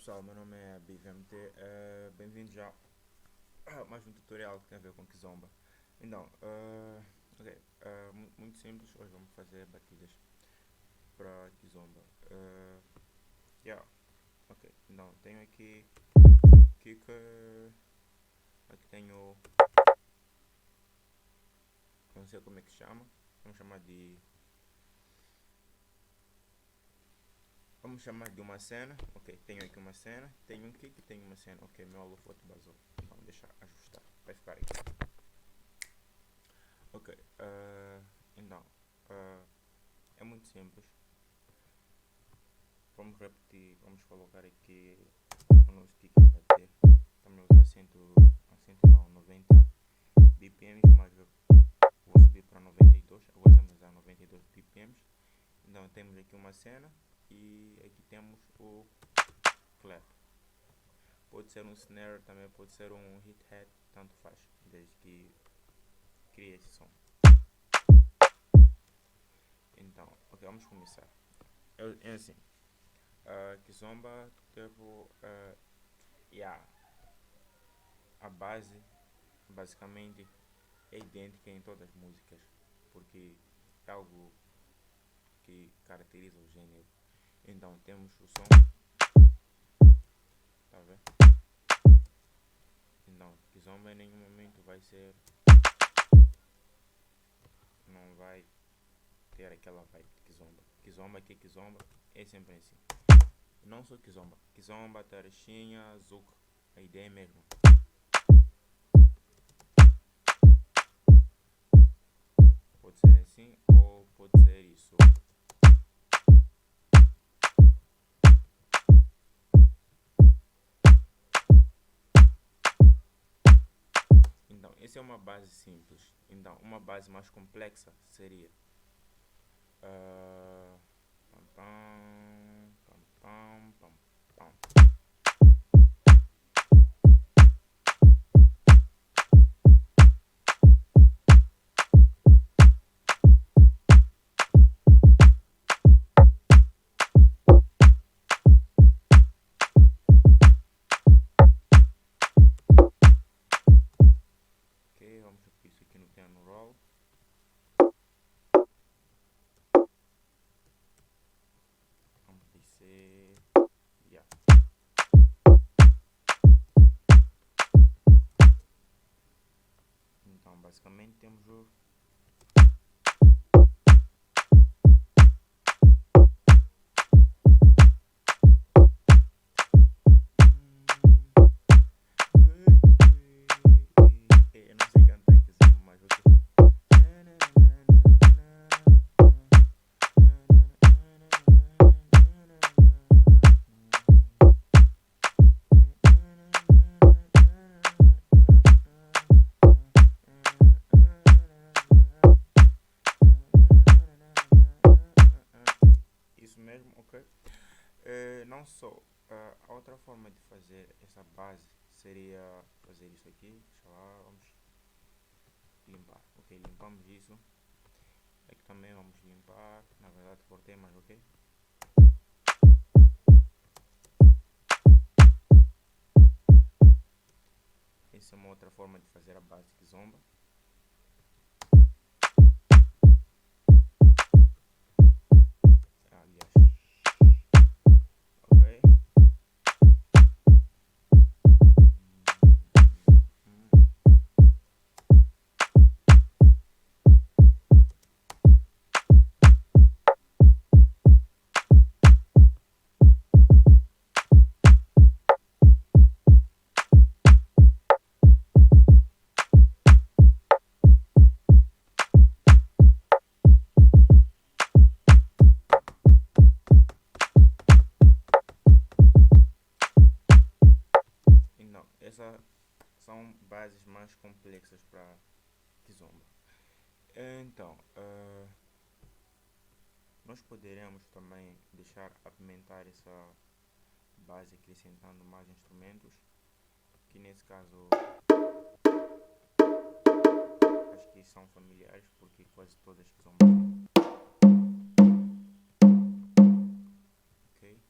pessoal, meu nome é BVMT, bem-vindo já a mais um tutorial que tem a ver com Kizomba. Então, muito simples, hoje vamos fazer batidas para Kizomba. Então tenho aqui kicker, aqui tenho, não sei como é que chama, vamos chamar de uma cena. Ok, tenho aqui uma cena, tenho um kick e tenho uma cena. Ok, meu holofote vazou, então deixa ajustar, vai ficar aqui. Ok, é muito simples. Vamos repetir, vamos colocar aqui o nosso kick a bater. Estamos a usar 90 bpm, mas eu vou subir para 92. Agora estamos a usar 92 bpm. Então temos aqui uma cena e aqui temos o clap. Pode ser um snare, também pode ser um hit-hat, tanto faz, desde que crie esse som. Então, ok, vamos começar. É assim, Kizomba teve a base, basicamente, é idêntica em todas as músicas, porque é algo que caracteriza o gênero. Então temos o som, tá vendo? Então, Kizomba em nenhum momento não vai ter aquela vibe de Kizomba. Kizomba é sempre assim. Não só Kizomba, tarechinha, zouk, a ideia é mesmo. Pode ser assim ou pode ser isso. Então, essa é uma base simples. Então, uma base mais complexa seria pam, pam, pam, pam, pam, pam. Ok, vamos repetir isso aqui no piano roll. Vamos descer. Yeah. Então, basicamente temos o eu não sei cantar aqui, mas ok. Isso mesmo, ok. Não só, a outra forma de fazer essa base seria fazer isso aqui. Deixa lá, vamos limpar. Ok, limpamos isso. Aqui também vamos limpar. Na verdade cortei, mas ok. Essa é uma outra forma de fazer a base de Kizomba. Aliás, ok. Então, essas são bases mais complexas para Kizomba. Então, nós poderemos também deixar apimentar essa base acrescentando mais instrumentos, que nesse caso acho que são familiares, porque quase todas que são ok.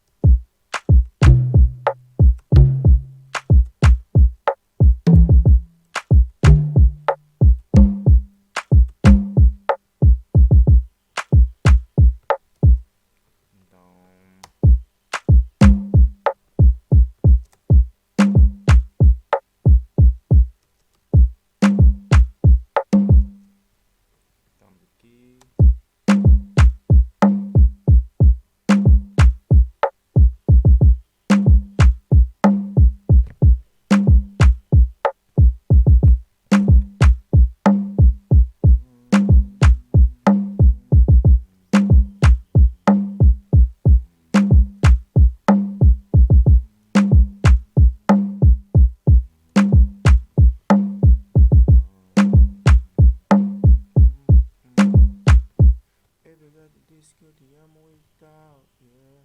out, yeah.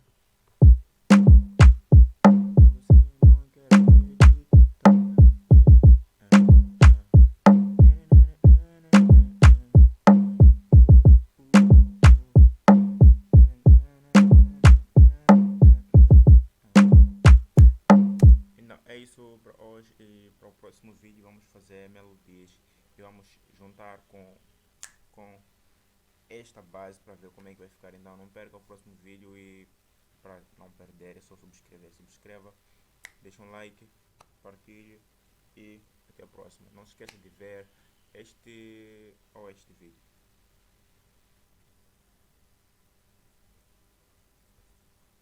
Mas você não quer acreditar, Então, é isso para hoje e para o próximo vídeo vamos fazer melodias e vamos juntar com esta base para ver como é que vai ficar. Então não perca o próximo vídeo e para não perder é só subscrever. Subscreva, deixa um like, partilhe e até a próxima. Não se esqueça de ver este vídeo.